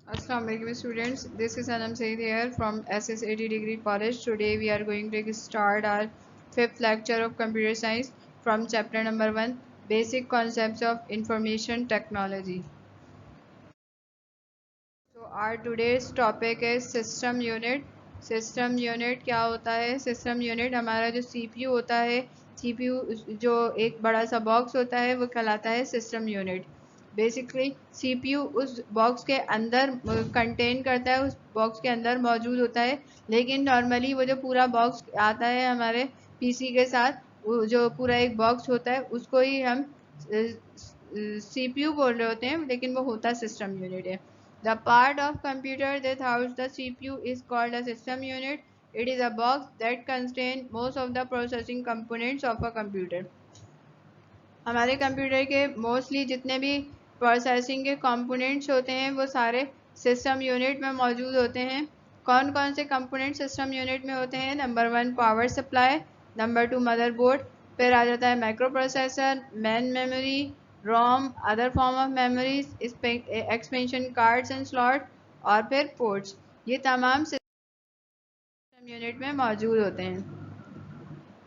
Assalamu alaikum students, this is Anam Saeed here from SS80 Degree College. Today we are going to start our 5th lecture of computer science from chapter number 1, basic concepts of information technology. So our today's topic is system unit. System unit क्या होता है? System unit हमारा जो CPU होता है, CPU जो एक बड़ा सा बॉक्स होता है वो कहलाता है system unit. बेसिकली CPU उस बॉक्स के अंदर कंटेन करता है, उस बॉक्स के अंदर मौजूद होता है, लेकिन नॉर्मली वो जो पूरा बॉक्स आता है हमारे पीसी के साथ, वो जो पूरा एक बॉक्स होता है उसको ही हम CPU बोल रहे होते हैं, लेकिन वो होता सिस्टम यूनिट है. The part of computer that houses the CPU is called a system unit. It is a box that contains most of the processing components of a computer. हमारे कंप्यूटर के मोस्टली जितने भी processing के components होते हैं वो सारे system unit में मौजूद होते हैं. कौन कौन से कंपोनेंट सिस्टम यूनिट में होते हैं? Number 1 power supply, number 2 motherboard, फिर आ जाता है micro processor, main memory, ROM, other form of memories, expansion cards and slot, और फिर पोर्ट्स. ये तमाम सिस्टम यूनिट में मौजूद होते हैं.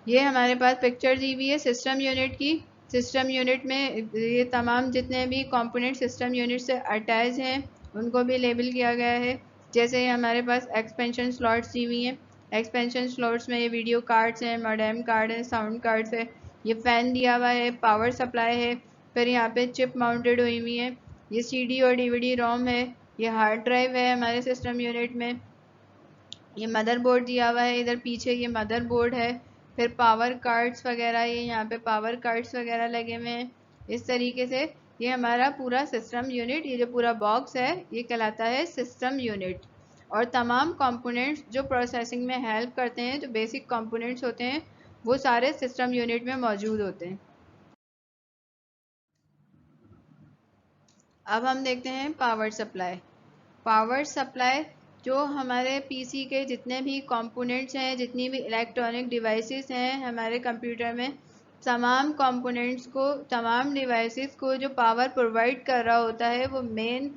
ये हमारे पास पिक्चर दी हुई है सिस्टम यूनिट की. सिस्टम यूनिट में ये तमाम जितने भी कंपोनेंट सिस्टम यूनिट से अटैच हैं उनको भी लेबल किया गया है. जैसे हमारे पास एक्सपेंशन स्लॉट्स दी हुई हैं. एक्सपेंशन स्लॉट्स में ये वीडियो कार्ड्स हैं, मॉडेम कार्ड है, साउंड कार्ड्स है, ये फ़ैन दिया हुआ है, पावर सप्लाई है, फिर यहाँ पे चिप माउंटेड हुई हुई है, ये CD और DVD रोम है, ये हार्ड ड्राइव है हमारे सिस्टम यूनिट में, ये मदरबोर्ड दिया हुआ है, इधर पीछे ये मदरबोर्ड है, फिर पावर कार्ड्स वगैरह, ये यहाँ पे पावर कार्ड्स वगैरह लगे हुए हैं. इस तरीके से ये हमारा पूरा सिस्टम यूनिट, ये जो पूरा बॉक्स है ये कहलाता है सिस्टम यूनिट. और तमाम कंपोनेंट्स जो प्रोसेसिंग में हेल्प करते हैं, जो बेसिक कंपोनेंट्स होते हैं, वो सारे सिस्टम यूनिट में मौजूद होते हैं. अब हम देखते हैं पावर सप्लाई. पावर सप्लाई जो हमारे पीसी के जितने भी कंपोनेंट्स हैं, जितनी भी इलेक्ट्रॉनिक डिवाइसेस हैं हमारे कंप्यूटर में, तमाम कंपोनेंट्स को, तमाम डिवाइसेस को जो पावर प्रोवाइड कर रहा होता है वो मेन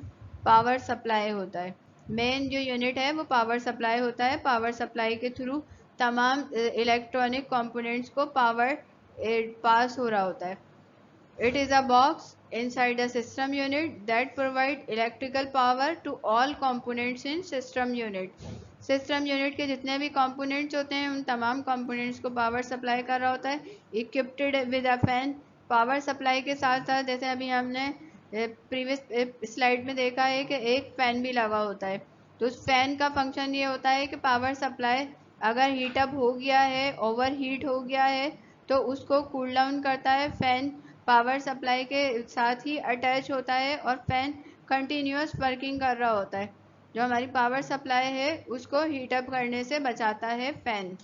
पावर सप्लाई होता है. मेन जो यूनिट है वो पावर सप्लाई होता है. पावर सप्लाई के थ्रू तमाम इलेक्ट्रॉनिक कंपोनेंट्स को पावर पास हो रहा होता है. It is a box inside a system unit that provides electrical power to all components in system unit. System unit के जितने भी कंपोनेंट्स होते हैं उन तमाम कंपोनेंट्स को पावर सप्लाई कर रहा होता है. Equipped with a fan. Power supply के साथ साथ जैसे अभी हमने प्रीवियस स्लाइड में देखा है कि एक फ़ैन भी लगा होता है. तो उस फैन का फंक्शन ये होता है कि पावर सप्लाई अगर हीटअप हो गया है, ओवर हीट हो गया है, तो उसको कूल डाउन करता है. फ़ैन पावर सप्लाई के साथ ही अटैच होता है और फैन कंटिन्यूस वर्किंग कर रहा होता है. जो हमारी पावर सप्लाई है उसको हीटअप करने से बचाता है फैन.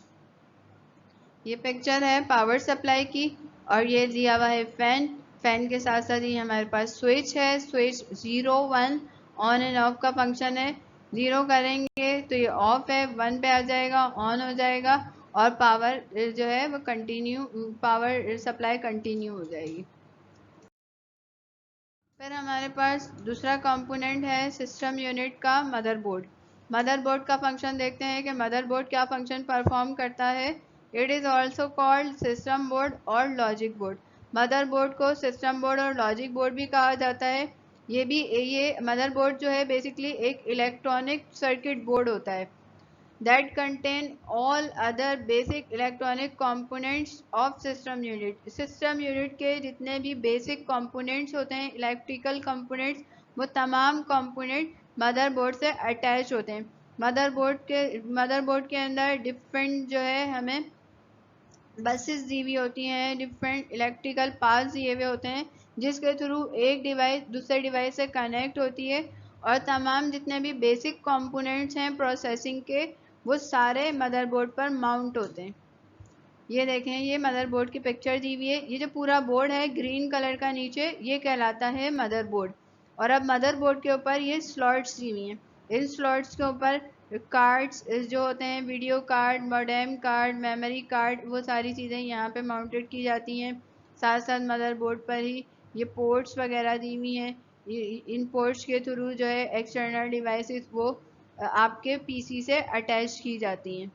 ये पिक्चर है पावर सप्लाई की और ये दिया हुआ है फैन. फैन के साथ साथ ही हमारे पास स्विच है. स्विच 0 1 ऑन एंड ऑफ का फंक्शन है. 0 करेंगे तो ये ऑफ है, 1 पे आ जाएगा, ऑन हो जाएगा, और पावर जो है वो कंटिन्यू, पावर सप्लाई कंटिन्यू हो जाएगी. फिर हमारे पास दूसरा कंपोनेंट है सिस्टम यूनिट का मदरबोर्ड. मदरबोर्ड का फंक्शन देखते हैं कि मदरबोर्ड क्या फंक्शन परफॉर्म करता है. It is also called system board और लॉजिक बोर्ड. मदरबोर्ड को सिस्टम बोर्ड और लॉजिक बोर्ड भी कहा जाता है. ये मदरबोर्ड जो है बेसिकली एक इलेक्ट्रॉनिक सर्किट बोर्ड होता है that contain all other basic electronic components of system unit. system unit के जितने भी basic components होते हैं, electrical components, वो तमाम component मदरबोर्ड से अटैच होते हैं. मदरबोर्ड के अंदर डिफरेंट जो है हमें बसेस दी हुई होती हैं, डिफरेंट इलेक्ट्रिकल पार्ट्स दिए हुए होते हैं, जिसके थ्रू एक डिवाइस दूसरे डिवाइस से कनेक्ट होती है, और तमाम जितने भी बेसिक कंपोनेंट्स हैं प्रोसेसिंग के वो सारे मदरबोर्ड पर माउंट होते हैं. ये देखें, ये मदरबोर्ड की पिक्चर दी हुई है. ये जो पूरा बोर्ड है ग्रीन कलर का नीचे, ये कहलाता है मदरबोर्ड. और अब मदरबोर्ड के ऊपर ये स्लॉट्स दी हुई हैं. इन स्लॉट्स के ऊपर कार्ड्स जो होते हैं, video card, modem card, memory card, वो सारी चीज़ें यहाँ पे माउंटेड की जाती हैं. साथ साथ मदरबोर्ड पर ही ये पोर्ट्स वगैरह दी हुई हैं. इन पोर्ट्स के थ्रू जो है एक्सटर्नल डिवाइसेस वो आपके पीसी से अटैच की जाती हैं।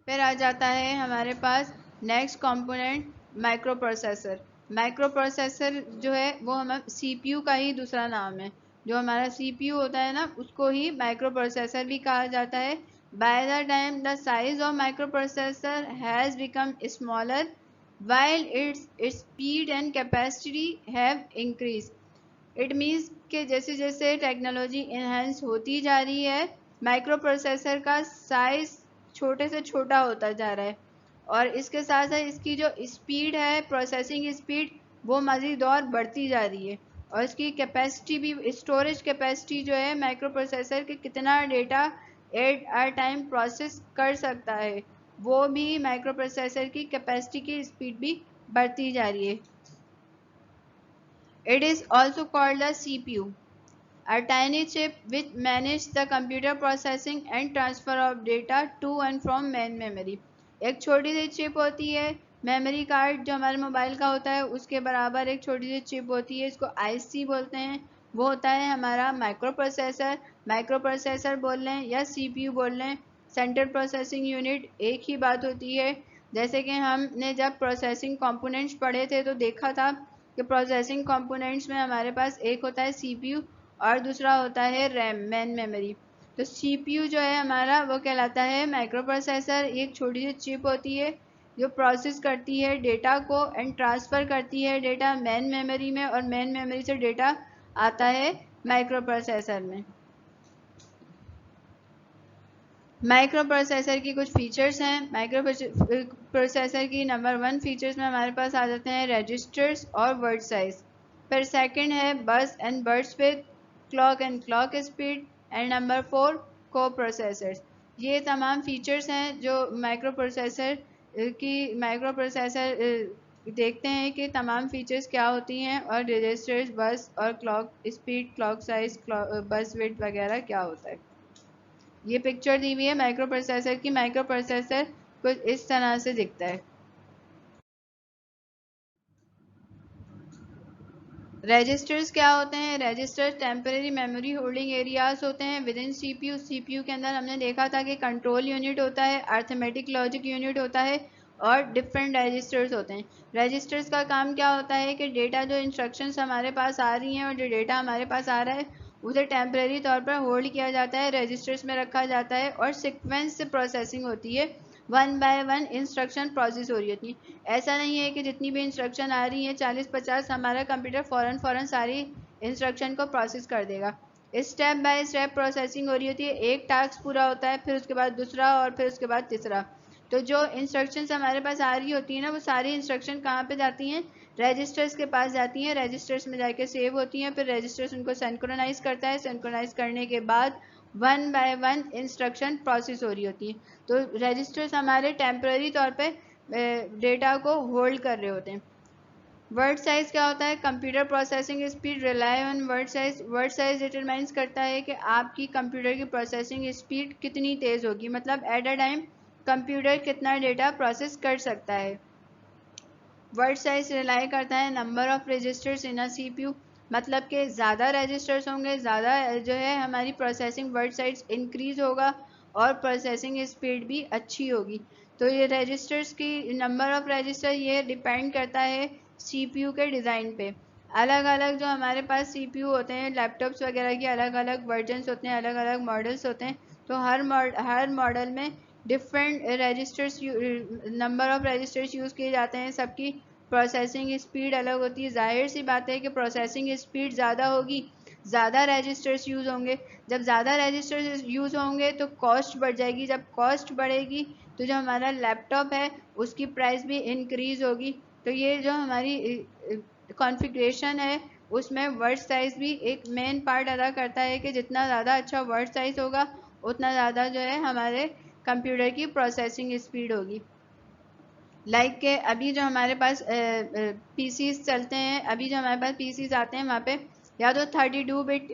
फिर आ जाता है हमारे पास next component micro processor. Micro processor जो है वो हम सीपीयू का ही दूसरा नाम है। जो हमारा सीपीयू होता है ना उसको ही माइक्रो प्रोसेसर भी कहा जाता है। By the time the size of micro processor has become smaller while its speed and capacity have increased। It means कि जैसे जैसे टेक्नोलॉजी इन्हेंस होती जा रही है माइक्रो प्रोसेसर का साइज छोटे से छोटा होता जा रहा है और इसके साथ साथ इसकी जो स्पीड है प्रोसेसिंग स्पीड वो मज़ीद और बढ़ती जा रही है और इसकी कैपेसिटी भी स्टोरेज कैपेसिटी जो है माइक्रो प्रोसेसर के कितना data eight a time process कर सकता है वो भी माइक्रो प्रोसेसर की कैपेसिटी की स्पीड भी बढ़ती जा रही है। It is also called the CPU, a tiny chip which manages the computer processing and transfer of data to and from main memory। एक छोटी सी चिप होती है मेमोरी कार्ड जो हमारे मोबाइल का होता है उसके बराबर एक छोटी सी चिप होती है इसको आईसी बोलते हैं। वो होता है हमारा माइक्रो प्रोसेसर बोल लें या सीपीयू बोल लें। सेंट्रल प्रोसेसिंग यूनिट एक ही बात होती है। जैसे कि हमने जब प्रोसेसिंग कंपोनेंट्स पढ़े थे तो देखा था कि प्रोसेसिंग कंपोनेंट्स में हमारे पास एक होता है सीपीयू और दूसरा होता है रैम मेन मेमोरी। तो सीपीयू जो है हमारा वो कहलाता है माइक्रो प्रोसेसर। एक छोटी सी चिप होती है जो प्रोसेस करती है डेटा को एंड ट्रांसफ़र करती है डेटा मेन मेमोरी में और मेन मेमोरी से डेटा आता है माइक्रो प्रोसेसर में। माइक्रो प्रोसेसर की कुछ फीचर्स हैं। माइक्रो प्रोसेसर की नंबर 1 फीचर्स में हमारे पास आ जाते हैं रजिस्टर्स और वर्ड साइज। फिर सेकंड है बस and birds with clock and clock speed and number 4 को प्रोसेसर्स। ये तमाम फीचर्स हैं जो माइक्रो प्रोसेसर देखते हैं कि तमाम फीचर्स क्या होती हैं और रजिस्टर्स बस और क्लॉक स्पीड क्लॉक साइज बस विड्थ वगैरह क्या होता है। ये पिक्चर दी हुई है माइक्रो प्रोसेसर की। माइक्रो प्रोसेसर कुछ इस तरह से दिखता है। रजिस्टर्स क्या होते हैं? Registers temporary memory holding areas होते हैं विद इन सीपीयू। सीपीयू के अंदर हमने देखा था कि कंट्रोल यूनिट होता है, अर्थमेटिक लॉजिक यूनिट होता है और डिफरेंट रजिस्टर्स होते हैं। रजिस्टर्स का काम क्या होता है कि डेटा जो इंस्ट्रक्शंस हमारे पास आ रही हैं और जो डेटा हमारे पास आ रहा है उसे टेम्परेरी तौर पर होल्ड किया जाता है, रजिस्टर्स में रखा जाता है और सिक्वेंस से प्रोसेसिंग होती है। 1 बाय 1 इंस्ट्रक्शन प्रोसेस हो रही होती है। ऐसा नहीं है कि जितनी भी इंस्ट्रक्शन आ रही है 40-50 हमारा कंप्यूटर फ़ौरन सारी इंस्ट्रक्शन को प्रोसेस कर देगा। स्टेप बाय स्टेप प्रोसेसिंग हो रही होती है। एक टास्क पूरा होता है फिर उसके बाद दूसरा और फिर उसके बाद तीसरा। तो जो इंस्ट्रक्शंस हमारे पास आ रही होती है ना वो सारी इंस्ट्रक्शन कहाँ पे जाती हैं? रजिस्टर्स के पास जाती हैं। रजिस्टर्स में जाके सेव होती हैं फिर रजिस्टर्स उनको सिंक्रोनाइज करता है। सिंक्रोनाइज करने के बाद 1 बाय 1 इंस्ट्रक्शन प्रोसेस हो रही होती है। तो रजिस्टर्स हमारे टेम्पररी तौर पे डेटा को होल्ड कर रहे होते हैं। वर्ड साइज क्या होता है? Computer processing speed rely on word size. Word size determines करता है कि आपकी कंप्यूटर की प्रोसेसिंग स्पीड कितनी तेज़ होगी, मतलब एट अ टाइम कंप्यूटर कितना डेटा प्रोसेस कर सकता है। वर्ड साइज रिलाई करता है number of registers in a CPU, मतलब कि ज़्यादा रजिस्टर्स होंगे ज़्यादा जो है हमारी प्रोसेसिंग वर्ड साइज इंक्रीज होगा और प्रोसेसिंग स्पीड भी अच्छी होगी। तो ये रजिस्टर्स की नंबर ऑफ रजिस्टर ये डिपेंड करता है सीपीयू के डिज़ाइन पे। अलग अलग जो हमारे पास सीपीयू होते हैं लैपटॉप्स वगैरह की अलग अलग वर्जन्स होते हैं, अलग अलग मॉडल्स होते हैं। तो हर मॉडल में different registers number of registers use किए जाते हैं। सबकी प्रोसेसिंग स्पीड अलग होती है। जाहिर सी बात है कि प्रोसेसिंग स्पीड ज़्यादा होगी, ज़्यादा रजिस्टर्स यूज़ होंगे। जब ज़्यादा रजिस्टर्स यूज़ होंगे तो कॉस्ट बढ़ जाएगी। जब कॉस्ट बढ़ेगी तो जो हमारा लैपटॉप है उसकी प्राइस भी इंक्रीज़ होगी। तो ये जो हमारी कॉन्फ़िगरेशन है उसमें वर्ड साइज़ भी एक मेन पार्ट अदा करता है कि जितना ज़्यादा अच्छा वर्ड साइज़ होगा उतना ज़्यादा जो है हमारे कंप्यूटर की प्रोसेसिंग स्पीड होगी। लाइक के अभी जो हमारे पास पीसीज चलते हैं, अभी जो हमारे पास पीसीज आते हैं वहाँ पे या तो 32 बिट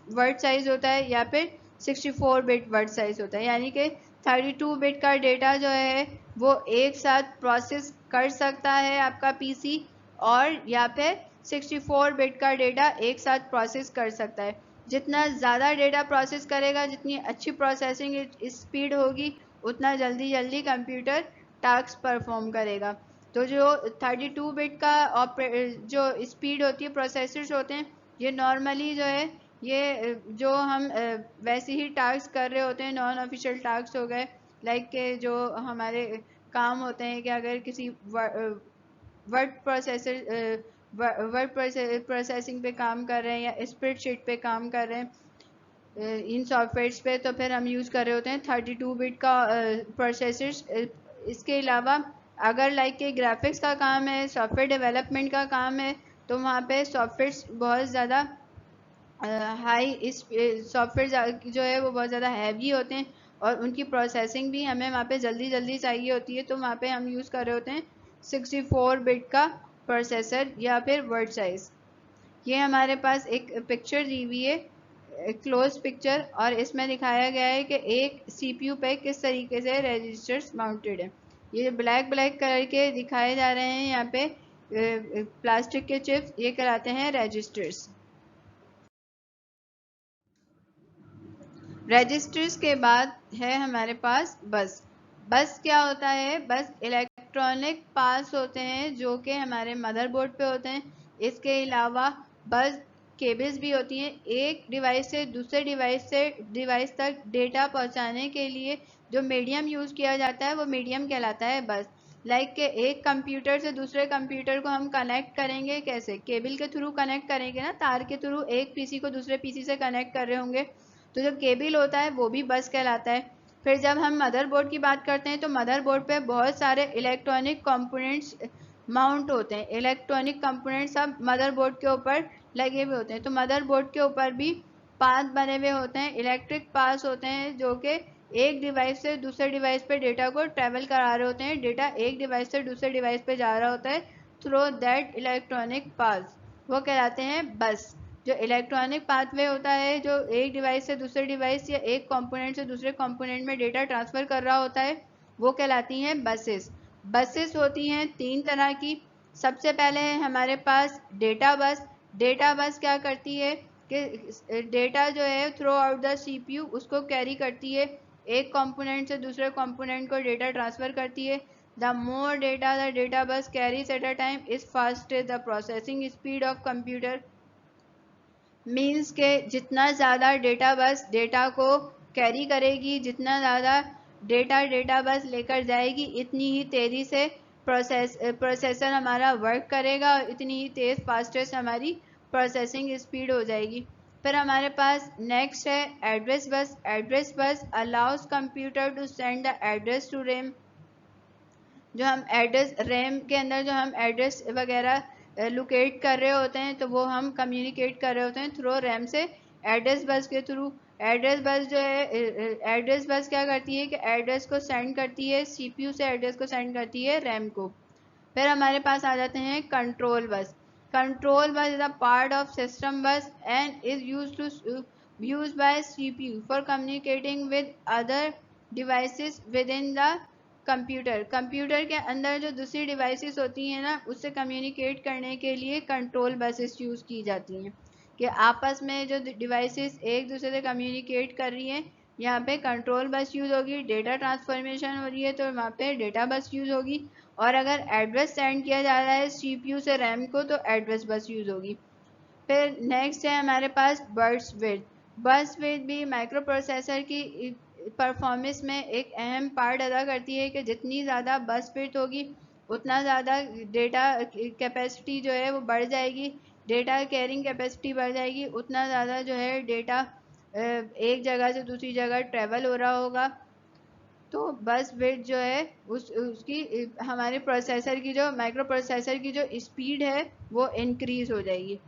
वर्ड साइज़ होता है या फिर 64 बिट वर्ड साइज़ होता है। यानी कि 32 बिट का डेटा जो है वो एक साथ प्रोसेस कर सकता है आपका पीसी और या फिर 64 बिट का डेटा एक साथ प्रोसेस कर सकता है। जितना ज़्यादा डेटा प्रोसेस करेगा, जितनी अच्छी प्रोसेसिंग स्पीड होगी, उतना जल्दी जल्दी कंप्यूटर टास्क परफॉर्म करेगा। तो जो 32 बिट का जो स्पीड होती है, प्रोसेसर्स होते हैं, ये नॉर्मली जो है ये जो हम वैसे ही टास्क कर रहे होते हैं, नॉन ऑफिशियल टास्क हो गए, लाइक के जो हमारे काम होते हैं कि अगर किसी वर्ड प्रोसेसर वर्ड प्रोसेसिंग पे काम कर रहे हैं या स्प्रेडशीट पे काम कर रहे हैं इन सॉफ्टवेयर्स पे, तो फिर हम यूज़ कर रहे होते हैं 32 बिट का प्रोसेसर्स। इसके अलावा अगर लाइक के ग्राफिक्स का काम है, सॉफ्टवेयर डेवलपमेंट का काम है, तो वहाँ पे सॉफ्टवेयर्स बहुत ज़्यादा हाई, इस सॉफ्टवेयर जो है वो बहुत ज़्यादा हैवी होते हैं और उनकी प्रोसेसिंग भी हमें वहाँ पे जल्दी जल्दी चाहिए होती है। तो वहाँ पे हम यूज़ कर रहे होते हैं 64 बिट का प्रोसेसर या फिर वर्ड साइज। ये हमारे पास एक पिक्चर दी हुई है, क्लोज पिक्चर, और इसमें दिखाया गया है कि एक सीपीयू पे किस तरीके से रजिस्टर्स माउंटेड है। ये ब्लैक ब्लैक कलर के दिखाए जा रहे हैं यहाँ पे प्लास्टिक के चिप्स, ये कहलाते हैं रजिस्टर्स। रजिस्टर्स के बाद है हमारे पास बस। बस क्या होता है? बस इलेक्ट्रॉनिक पास होते हैं जो कि हमारे मदरबोर्ड पे होते हैं। इसके अलावा बस केबल्स भी होती हैं, एक डिवाइस से दूसरे डिवाइस तक डेटा पहुंचाने के लिए जो मीडियम यूज़ किया जाता है वो मीडियम कहलाता है बस। लाइक के एक कंप्यूटर से दूसरे कंप्यूटर को हम कनेक्ट करेंगे कैसे? केबल के थ्रू कनेक्ट करेंगे ना, तार के थ्रू एक पीसी को दूसरे पीसी से कनेक्ट कर रहे होंगे, तो जो केबल होता है वो भी बस कहलाता है। फिर जब हम मदरबोर्ड की बात करते हैं तो मदरबोर्ड पे बहुत सारे इलेक्ट्रॉनिक कंपोनेंट्स माउंट होते हैं। इलेक्ट्रॉनिक कंपोनेंट्स सब मदरबोर्ड के ऊपर लगे हुए होते हैं। तो मदरबोर्ड के ऊपर भी पाथ बने हुए होते हैं, इलेक्ट्रिक पाथ होते हैं, जो कि एक डिवाइस से दूसरे डिवाइस पे डेटा को ट्रेवल करा रहे होते हैं। डेटा एक डिवाइस से दूसरे डिवाइस पे जा रहा होता है थ्रू दैट इलेक्ट्रॉनिक पाथ, वो कहलाते हैं बस। जो इलेक्ट्रॉनिक पाथवे होता है, जो एक डिवाइस से दूसरे डिवाइस या एक कंपोनेंट से दूसरे कंपोनेंट में डेटा ट्रांसफ़र कर रहा होता है, वो कहलाती हैं बसेस। बसेस होती हैं 3 तरह की। सबसे पहले है हमारे पास डेटा बस। डेटा बस क्या करती है कि डेटा जो है थ्रू आउट द सीपीयू उसको कैरी करती है, एक कंपोनेंट से दूसरे कंपोनेंट को डेटा ट्रांसफ़र करती है। The more data the data bus carries eight a time is fast the processing speed of computer. Means के जितना ज़्यादा डेटा बस डेटा को कैरी करेगी, जितना ज़्यादा डेटा बस लेकर जाएगी, इतनी ही तेज़ी से प्रोसेसर हमारा वर्क करेगा और इतनी ही तेज़ फास्टेस्ट हमारी प्रोसेसिंग स्पीड हो जाएगी। फिर हमारे पास नेक्स्ट है address bus. Address bus allows computer to send the address to RAM. जो हम एड्रेस रैम के अंदर जो हम एड्रेस वगैरह लोकेट कर रहे होते हैं, तो वो हम कम्युनिकेट कर रहे होते हैं थ्रू रैम से एड्रेस बस के थ्रू। एड्रेस बस जो है एड्रेस बस क्या करती है कि एड्रेस को सेंड करती है, सीपीयू से एड्रेस को सेंड करती है रैम को। फिर हमारे पास आ जाते हैं control bus. Control bus is a part of system bus and is used by CPU for communicating with other devices with in the computer. Computer के अंदर जो दूसरी डिवाइसेस होती हैं ना, उससे कम्युनिकेट करने के लिए कंट्रोल बसेस यूज़ की जाती हैं, कि आपस में जो डिवाइसेस एक दूसरे से कम्युनिकेट कर रही हैं, यहाँ पे कंट्रोल बस यूज़ होगी। डेटा ट्रांसफॉर्मेशन हो रही है तो वहाँ पे डेटा बस यूज़ होगी, और अगर एड्रेस सेंड किया जा रहा है सीपीयू से रैम को तो एड्रेस बस यूज़ होगी। फिर नेक्स्ट है हमारे पास बर्ड्स विड्थ। बर्ड्स विड्थ भी माइक्रो प्रोसेसर की परफॉर्मेंस में एक अहम पार्ट अदा करती है, कि जितनी ज़्यादा बस विड्थ होगी उतना ज़्यादा डेटा कैपेसिटी जो है वो बढ़ जाएगी, डेटा कैरिंग कैपेसिटी बढ़ जाएगी, उतना ज़्यादा जो है डेटा एक जगह से दूसरी जगह ट्रेवल हो रहा होगा। तो बस विड्थ जो है उसकी हमारे प्रोसेसर की जो माइक्रो प्रोसेसर की जो स्पीड है वो इंक्रीज हो जाएगी।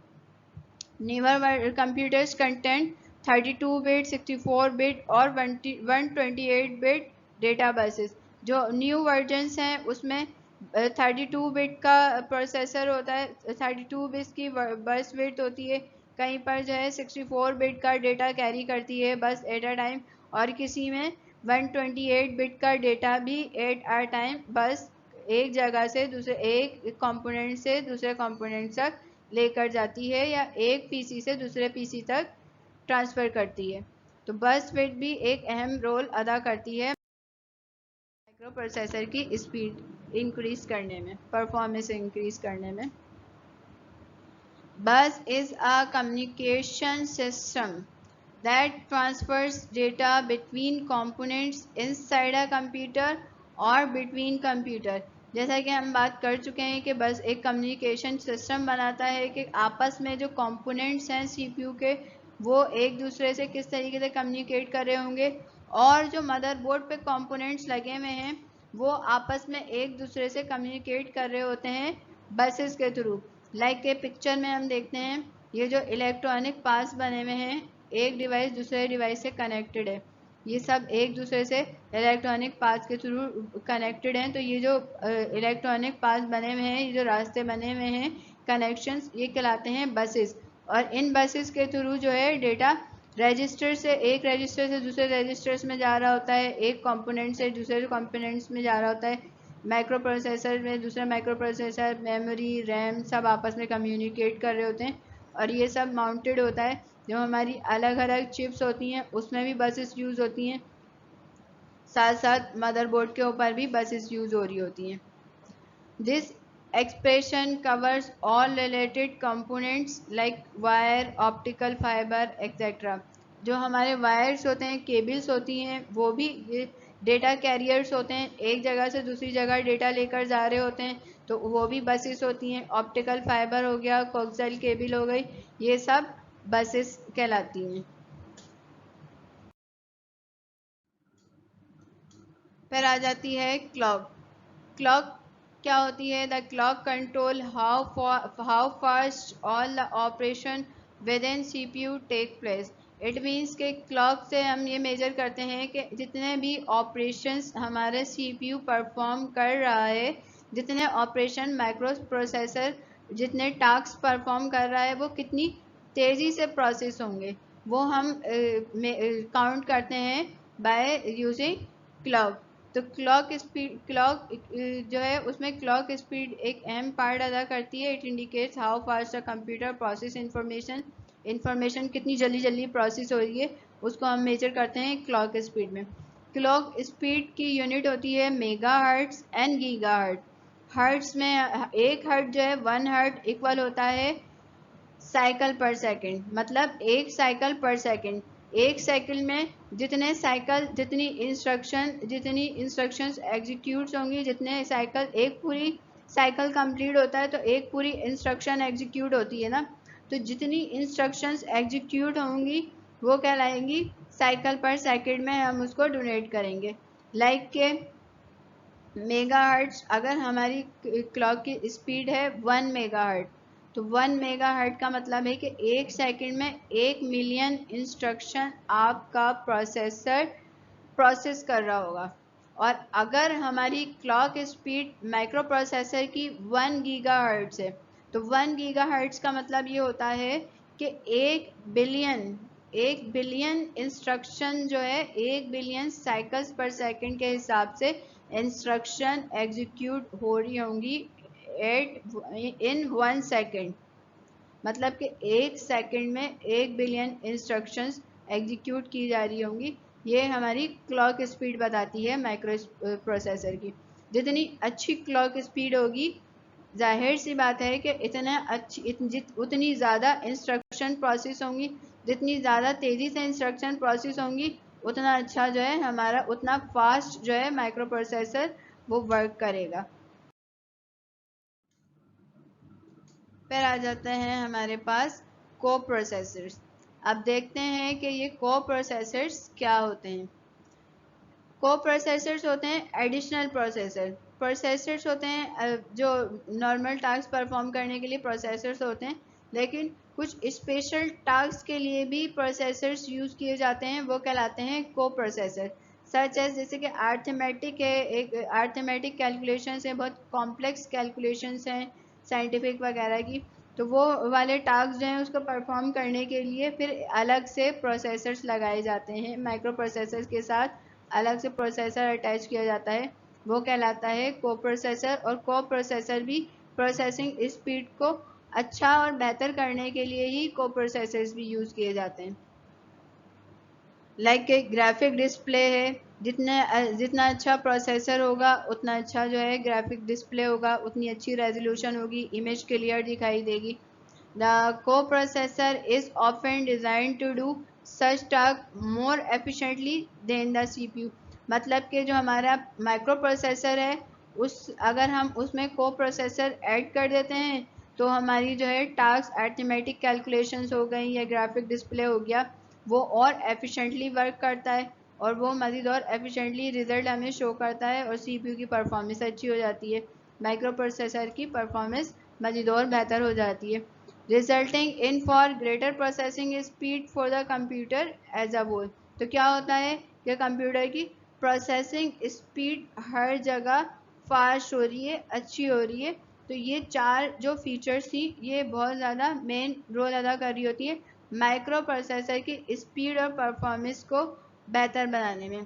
Newer computers contain 32 bit, 64 bit और 128 bit डेटा बसेस। जो न्यू वर्जन्स हैं उसमें 32 बिट का प्रोसेसर होता है, 32 बिट की बस विड्थ होती है। कहीं पर जो है 64 बिट का डेटा कैरी करती है बस एट अ टाइम, और किसी में 128 बिट का डेटा भी एट अ टाइम बस एक जगह से दूसरे, एक कंपोनेंट से दूसरे कंपोनेंट तक लेकर जाती है या एक पीसी से दूसरे पीसी तक ट्रांसफ़र करती है। तो बस फिट भी एक अहम रोल अदा करती है माइक्रो प्रोसेसर की स्पीड इंक्रीज करने में, परफॉर्मेंस इंक्रीज करने में। Bus is a communication system that transfers data between components inside a computer or between computer। जैसा कि हम बात कर चुके हैं कि बस एक कम्युनिकेशन सिस्टम बनाता है कि आपस में जो कंपोनेंट्स हैं सीपीयू के वो एक दूसरे से किस तरीके से कम्युनिकेट कर रहे होंगे, और जो मदरबोर्ड पे कंपोनेंट्स लगे हुए हैं वो आपस में एक दूसरे से कम्युनिकेट कर रहे होते हैं बसेस के थ्रू। लाइक के पिक्चर में हम देखते हैं ये जो इलेक्ट्रॉनिक पास बने हुए हैं, एक डिवाइस दूसरे डिवाइस से कनेक्टेड है, ये सब एक दूसरे से इलेक्ट्रॉनिक पास के थ्रू कनेक्टेड हैं। तो ये जो इलेक्ट्रॉनिक पास बने हुए हैं, ये जो रास्ते बने हुए हैं कनेक्शंस, ये कहलाते हैं बसेस। और इन बसेस के थ्रू जो है डेटा रजिस्टर से, एक रजिस्टर से दूसरे रजिस्टर्स में जा रहा होता है, एक कंपोनेंट से दूसरे कंपोनेंट्स में जा रहा होता है, माइक्रो प्रोसेसर में दूसरा माइक्रो प्रोसेसर, मेमोरी, रैम सब आपस में कम्युनिकेट कर रहे होते हैं। और ये सब माउंटेड होता है, जो हमारी अलग अलग चिप्स होती हैं उसमें भी बसेस यूज़ होती हैं, साथ साथ मदरबोर्ड के ऊपर भी बसेस यूज़ हो रही होती हैं। This expression covers all related components like wire, optical fibre etcetera. जो हमारे वायर्स होते हैं, केबल्स होती हैं, वो भी डेटा कैरियर्स होते हैं, एक जगह से दूसरी जगह डेटा लेकर जा रहे होते हैं, तो वो भी बसेस होती हैं। ऑप्टिकल फाइबर हो गया, कोक्सियल केबल हो गई, ये सब बसेस कहलाती हैं। फिर आ जाती है क्लॉक। क्लॉक क्या होती है? The clock control how fast all the operation within CPU take place. It means के क्लॉक से हम ये मेजर करते हैं कि जितने भी ऑपरेशंस हमारे CPU परफॉर्म कर रहा है, जितने ऑपरेशन माइक्रो प्रोसेसर जितने टास्क परफॉर्म कर रहा है वो कितनी तेज़ी से प्रोसेस होंगे, वो हम काउंट करते हैं बाय यूजिंग क्लॉक। तो क्लॉक जो है उसमें क्लॉक स्पीड एक अहम पार्ट अदा करती है। It indicates how fast a computer process information कितनी जल्दी जल्दी प्रोसेस हो रही है, उसको हम मेजर करते हैं क्लॉक स्पीड में। क्लॉक स्पीड की यूनिट होती है mega hertz and giga hertz. Hertz में एक हर्ट जो है 1 हर्ट इक्वल होता है साइकिल पर सेकंड, मतलब एक साइकिल पर सेकंड। एक साइकिल में जितने साइकिल, जितनी इंस्ट्रक्शंस एग्जीक्यूट होंगी, जितने साइकिल, एक पूरी साइकिल कंप्लीट होता है तो एक पूरी इंस्ट्रक्शन एग्जीक्यूट होती है ना, तो जितनी इंस्ट्रक्शंस एग्जीक्यूट होंगी वो कहलाएंगी साइकिल पर सेकंड में, हम उसको डोनेट करेंगे। लाइक के मेगाहर्ट्ज, अगर हमारी क्लॉक की स्पीड है 1 मेगाहर्ट, तो 1 मेगाहर्ट का मतलब है कि एक सेकंड में 1 मिलियन इंस्ट्रक्शन आपका प्रोसेसर प्रोसेस कर रहा होगा। और अगर हमारी क्लॉक स्पीड माइक्रो प्रोसेसर की 1 गीगाहर्ट्ज है, तो 1 गीगाहर्ट्ज का मतलब ये होता है कि 1 बिलियन इंस्ट्रक्शन जो है 1 बिलियन साइकिल्स पर सेकंड के हिसाब से इंस्ट्रक्शन एग्जीक्यूट हो रही होंगी इन 1 सेकंड। मतलब कि एक सेकंड में 1 बिलियन इंस्ट्रक्शंस एग्जीक्यूट की जा रही होंगी। ये हमारी क्लॉक स्पीड बताती है माइक्रो प्रोसेसर की। जितनी अच्छी क्लॉक स्पीड होगी, जाहिर सी बात है कि उतनी ज़्यादा इंस्ट्रक्शन प्रोसेस होंगी, जितनी ज़्यादा तेज़ी से इंस्ट्रक्शन प्रोसेस होंगी उतना अच्छा जो है हमारा, उतना फास्ट जो है माइक्रो प्रोसेसर वो वर्क करेगा। फिर आ जाते हैं हमारे पास को प्रोसेसर्स। अब देखते हैं कि ये को प्रोसेसर्स क्या होते हैं। को प्रोसेसर्स होते हैं एडिशनल प्रोसेसर्स होते हैं जो नॉर्मल टास्क परफॉर्म करने के लिए प्रोसेसर्स होते हैं, लेकिन कुछ स्पेशल टास्क के लिए भी प्रोसेसर्स यूज़ किए जाते हैं, वो कहलाते हैं को प्रोसेसर। सच एज जैसे कि आर्थमेटिक है, एक आर्थमेटिक कैलकुलेशंस है, बहुत कॉम्प्लेक्स कैलकुलेशंस हैं साइंटिफिक वगैरह की, तो वो वाले टास्क जो हैं उसको परफॉर्म करने के लिए फिर अलग से प्रोसेसर्स लगाए जाते हैं। माइक्रो प्रोसेसर्स के साथ अलग से प्रोसेसर अटैच किया जाता है वो कहलाता है को प्रोसेसर। और को प्रोसेसर भी प्रोसेसिंग स्पीड को अच्छा और बेहतर करने के लिए ही को प्रोसेसर्स भी यूज़ किए जाते हैं। लाइक ग्राफिक डिस्प्ले है, जितना अच्छा प्रोसेसर होगा उतना अच्छा जो है ग्राफिक डिस्प्ले होगा, उतनी अच्छी रेजोल्यूशन होगी, इमेज क्लियर दिखाई देगी। The coprocessor is often design to do such task more efficiently than the CPU. मतलब कि जो हमारा माइक्रो प्रोसेसर है, उस अगर हम उसमें को प्रोसेसर ऐड कर देते हैं तो हमारी जो है टास्क अरिथमेटिक कैलकुलेशंस हो गई या ग्राफिक डिस्प्ले हो गया, वो और एफिशिएंटली वर्क करता है और वो मज़ीद और एफिशिएंटली रिजल्ट हमें शो करता है और सीपीयू की परफॉर्मेंस अच्छी हो जाती है, माइक्रो प्रोसेसर की परफॉर्मेंस मज़ीद और बेहतर हो जाती है, resulting in for greater processing speed for the computer as a whole. तो क्या होता है कि कंप्यूटर की प्रोसेसिंग स्पीड हर जगह फास्ट हो रही है, अच्छी हो रही है। तो ये चार जो फीचर्स थी ये बहुत ज़्यादा मेन रोल अदा कर रही होती है माइक्रो प्रोसेसर की स्पीड और परफॉर्मेंस को बेहतर बनाने में।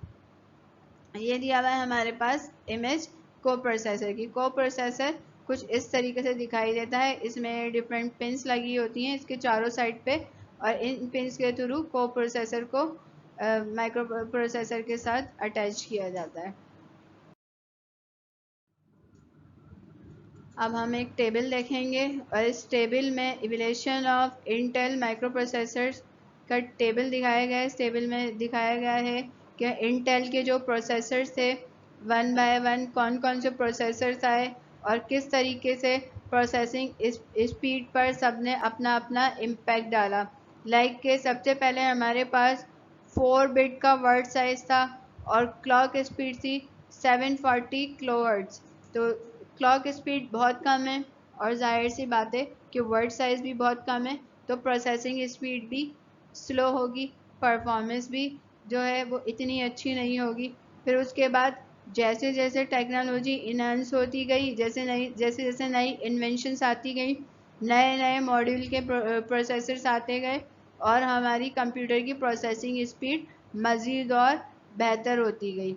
ये दिया हुआ है हमारे पास इमेज को प्रोसेसर की। को प्रोसेसर कुछ इस तरीके से दिखाई देता है, इसमें डिफरेंट पिंस लगी होती हैं इसके चारों साइड पे और इन पिंस के थ्रू को प्रोसेसर को माइक्रो प्रोसेसर के साथ अटैच किया जाता है। अब हम एक टेबल देखेंगे और इस टेबल में evolution of Intel micro processors का टेबल दिखाया गया है। इस टेबल में दिखाया गया है कि इंटेल के जो प्रोसेसर्स थे वन बाय वन कौन कौन से प्रोसेसर्स आए और किस तरीके से प्रोसेसिंग स्पीड पर सब ने अपना अपना इम्पैक्ट डाला। लाइक के सबसे पहले हमारे पास 4 बिट का वर्ड साइज था और क्लॉक स्पीड थी 740 किलोहर्ट्ज़। तो क्लॉक स्पीड बहुत कम है और जाहिर सी बात है कि वर्ड साइज़ भी बहुत कम है, तो प्रोसेसिंग स्पीड भी स्लो होगी, परफॉर्मेंस भी जो है वो इतनी अच्छी नहीं होगी। फिर उसके बाद जैसे जैसे टेक्नोलॉजी इन्हांस होती गई, जैसे जैसे नई इन्वेंशंस आती गई, नए नए मॉड्यूल के प्रोसेसर्स आते गए और हमारी कंप्यूटर की प्रोसेसिंग स्पीड मज़ीद और बेहतर होती गई।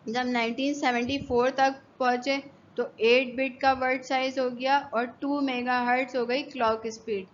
जब 1974 तक पहुंचे तो 8 बिट का वर्ड साइज हो गया और 2 मेगाहर्ट्ज़ हो गई क्लॉक स्पीड।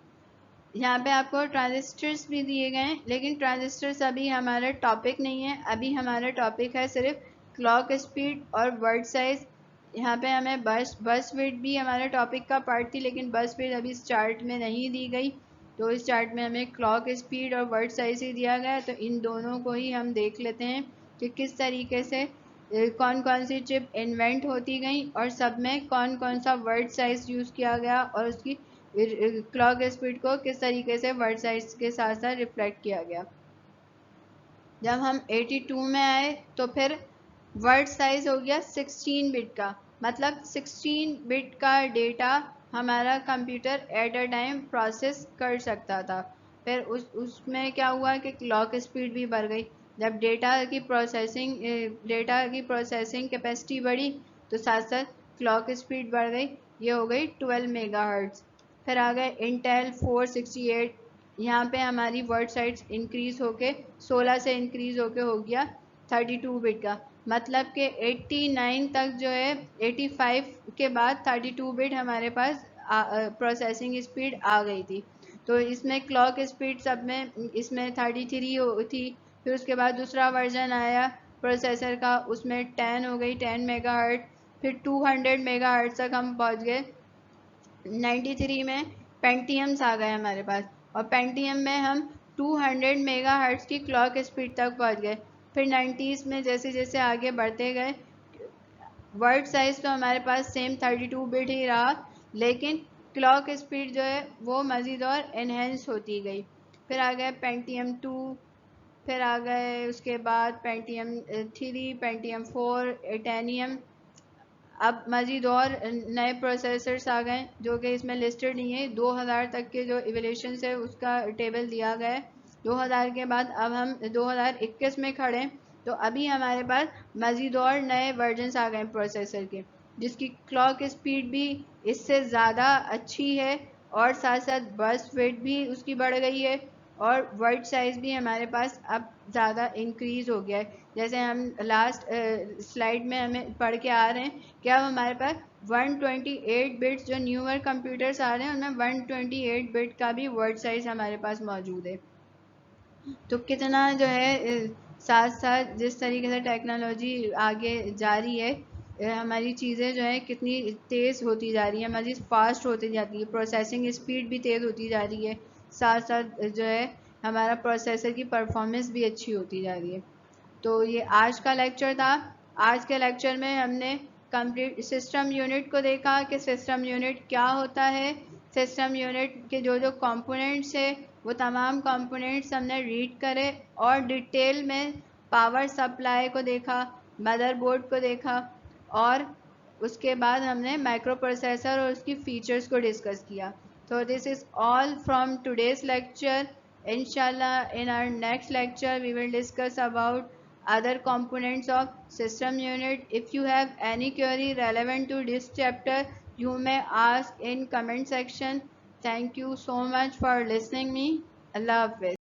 यहाँ पे आपको ट्रांजिस्टर्स भी दिए गए हैं, लेकिन ट्रांजिस्टर्स अभी हमारा टॉपिक नहीं है। अभी हमारा टॉपिक है सिर्फ क्लॉक स्पीड और वर्ड साइज। यहाँ पे हमें बस विड्थ भी हमारे टॉपिक का पार्ट थी, लेकिन बस विड्थ अभी इस चार्ट में नहीं दी गई, तो इस चार्ट में हमें क्लॉक स्पीड और वर्ड साइज ही दिया गया है। तो इन दोनों को ही हम देख लेते हैं कि किस तरीके से कौन कौन सी चिप इन्वेंट होती गई और सब में कौन कौन सा वर्ड साइज यूज़ किया गया और उसकी क्लॉक स्पीड को किस तरीके से वर्ड साइज के साथ साथ रिफ्लेक्ट किया गया। जब हम 82 में आए तो फिर वर्ड साइज हो गया 16 बिट का, मतलब 16 बिट का डेटा हमारा computer eight a time process कर सकता था। फिर उसमें क्या हुआ कि क्लॉक स्पीड भी बढ़ गई। जब डेटा की प्रोसेसिंग कैपेसिटी बढ़ी तो साथ साथ क्लॉक स्पीड बढ़ गई, ये हो गई 12 मेगाहर्ट्ज़। फिर आ गए इंटेल 468, यहाँ पे हमारी वर्ड साइज इंक्रीज होके 16 से इंक्रीज होके हो गया 32 बिट का, मतलब कि 89 तक जो है 85 के बाद 32 बिट हमारे पास प्रोसेसिंग स्पीड आ गई थी। तो इसमें क्लॉक स्पीड सब में इसमें 33 थी। फिर उसके बाद दूसरा वर्जन आया प्रोसेसर का, उसमें 10 हो गई 10 मेगाहर्ट्ज़। फिर 200 मेगाहर्ट्ज़ तक हम पहुंच गए। 93 में पेंटियम्स आ गए हमारे पास और पेंटियम में हम 200 मेगाहर्ट्ज़ की क्लॉक स्पीड तक पहुंच गए। फिर 90s में जैसे जैसे आगे बढ़ते गए वर्ड साइज तो हमारे पास सेम 32 बिट ही रहा, लेकिन क्लॉक स्पीड जो है वो मज़ीद और इन्हेंस होती गई। फिर आ गए पेंटियम 2, फिर आ गए उसके बाद पेंटियम 3, पेंटियम 4, एटेनियम। अब मज़ीद और नए प्रोसेसर्स आ गए जो कि इसमें लिस्टेड नहीं है। 2000 तक के जो इवोल्यूशन है उसका टेबल दिया गया है। 2000 के बाद अब हम 2021 में खड़े हैं, तो अभी हमारे पास मज़ीद और नए वर्जन्स आ गए हैं प्रोसेसर के, जिसकी क्लॉक स्पीड भी इससे ज़्यादा अच्छी है और साथ साथ बस वेट भी उसकी बढ़ गई है। और वर्ड साइज़ भी हमारे पास अब ज़्यादा इंक्रीज़ हो गया है। जैसे हम लास्ट स्लाइड में हमें पढ़ के आ रहे हैं कि अब हमारे पास 128 बिट्स, जो न्यूअर कंप्यूटर्स आ रहे हैं उनमें 128 बिट का भी वर्ड साइज़ हमारे पास मौजूद है। तो कितना जो है साथ साथ जिस तरीके से टेक्नोलॉजी आगे जा रही है, हमारी चीज़ें जो है कितनी तेज़ होती जा रही है, हमारी फास्ट होती जाती है, प्रोसेसिंग स्पीड भी तेज़ होती जा रही है, साथ साथ जो है हमारा प्रोसेसर की परफॉर्मेंस भी अच्छी होती जा रही है। तो ये आज का लेक्चर था। आज के लेक्चर में हमने कंप्लीट सिस्टम यूनिट को देखा कि सिस्टम यूनिट क्या होता है, सिस्टम यूनिट के जो जो कंपोनेंट्स है वो तमाम कंपोनेंट्स हमने रीड करे, और डिटेल में पावर सप्लाई को देखा, मदरबोर्ड को देखा, और उसके बाद हमने माइक्रो प्रोसेसर और उसकी फीचर्स को डिस्कस किया। तो this is all from today's lecture. Inshallah, in our next lecture, we will discuss about other components of system unit. If you have any query relevant to this chapter, you may ask in comment section. Thank you so much for listening me. Allah Hafiz.